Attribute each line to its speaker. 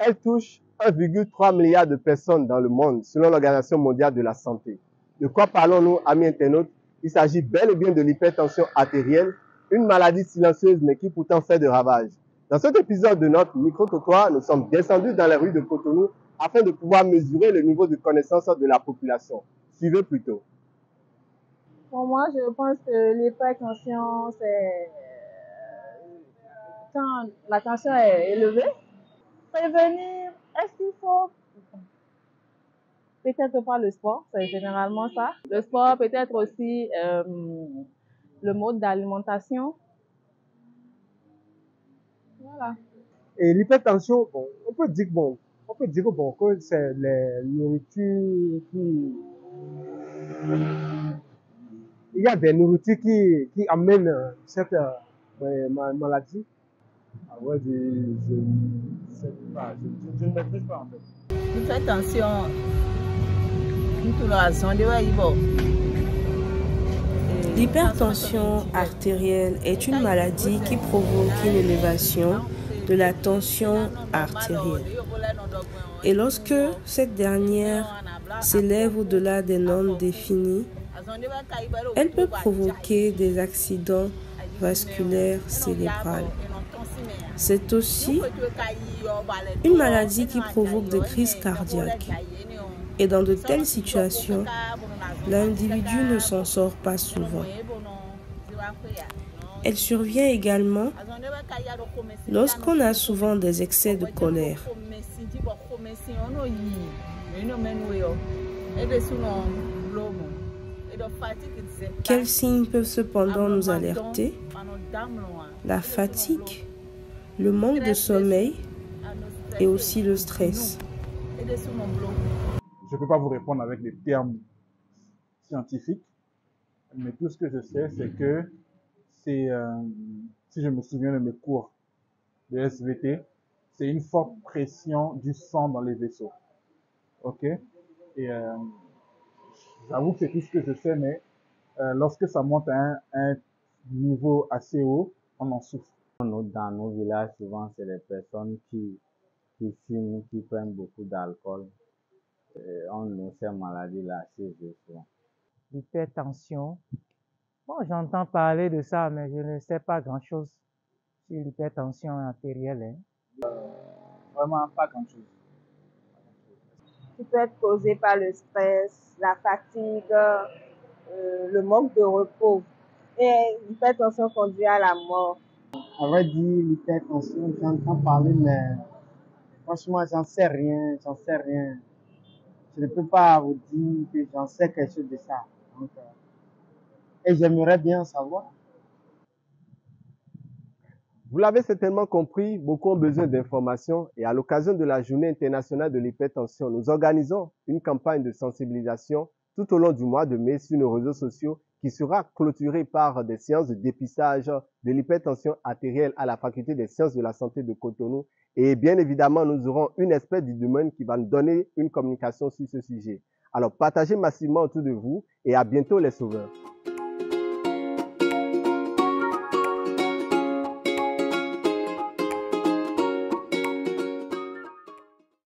Speaker 1: Elle touche 1,3 milliard de personnes dans le monde, selon l'Organisation mondiale de la santé. De quoi parlons-nous, amis internautes? Il s'agit bel et bien de l'hypertension artérielle, une maladie silencieuse mais qui pourtant fait de ravages. Dans cet épisode de notre micro-trottoir, nous sommes descendus dans les rues de Cotonou afin de pouvoir mesurer le niveau de connaissance de la population. Suivez plutôt.
Speaker 2: Pour moi, je pense que l'hypertension, c'est quand la tension est élevée. Prévenir, est-ce qu'il faut? Peut-être pas le sport, c'est généralement ça. Le sport, peut-être aussi le mode d'alimentation. Voilà.
Speaker 3: Et l'hypertension, bon, on peut dire que c'est les nourritures qui... Il y a des nourritures qui amènent cette maladie. Ah ouais, je ne sais pas, je ne maîtrise pas en fait.
Speaker 4: L'hypertension,
Speaker 5: L'hypertension artérielle est une maladie qui provoque une élévation de la tension artérielle. Et lorsque cette dernière s'élève au-delà des normes définies, elle peut provoquer des accidents vasculaires cérébraux. C'est aussi une maladie qui provoque des crises cardiaques. Et dans de telles situations, l'individu ne s'en sort pas souvent. Elle survient également lorsqu'on a souvent des excès de colère. Quels signes peuvent cependant nous alerter? La fatigue, le manque de sommeil et aussi le stress.
Speaker 3: Je ne peux pas vous répondre avec des termes scientifiques, mais tout ce que je sais, c'est que si je me souviens de mes cours de SVT, c'est une forte pression du sang dans les vaisseaux. Ok? Et j'avoue que c'est tout ce que je sais, mais lorsque ça monte à un niveau assez haut, on en souffre.
Speaker 6: Dans nos villages, souvent, c'est les personnes qui fument, qui prennent beaucoup d'alcool. On a ces maladies-là assez souvent.
Speaker 7: L'hypertension. Bon, j'entends parler de ça, mais je ne sais pas grand-chose sur l'hypertension artérielle.
Speaker 3: Vraiment pas grand-chose.
Speaker 2: Qui peut être causé par le stress, la fatigue, le manque de repos. Et l'hypertension conduit à la mort.
Speaker 8: À vrai dire, l'hypertension, j'entends parler, mais franchement, j'en sais rien. Je ne peux pas vous dire que j'en sais quelque chose de ça. Donc, et j'aimerais bien savoir.
Speaker 1: Vous l'avez certainement compris, beaucoup ont besoin d'informations et à l'occasion de la Journée internationale de l'hypertension, nous organisons une campagne de sensibilisation tout au long du mois de mai sur nos réseaux sociaux qui sera clôturée par des séances de dépistage de l'hypertension artérielle à la faculté des sciences de la santé de Cotonou. Et bien évidemment, nous aurons une experte du domaine qui va nous donner une communication sur ce sujet. Alors, partagez massivement autour de vous et à bientôt les sauveurs.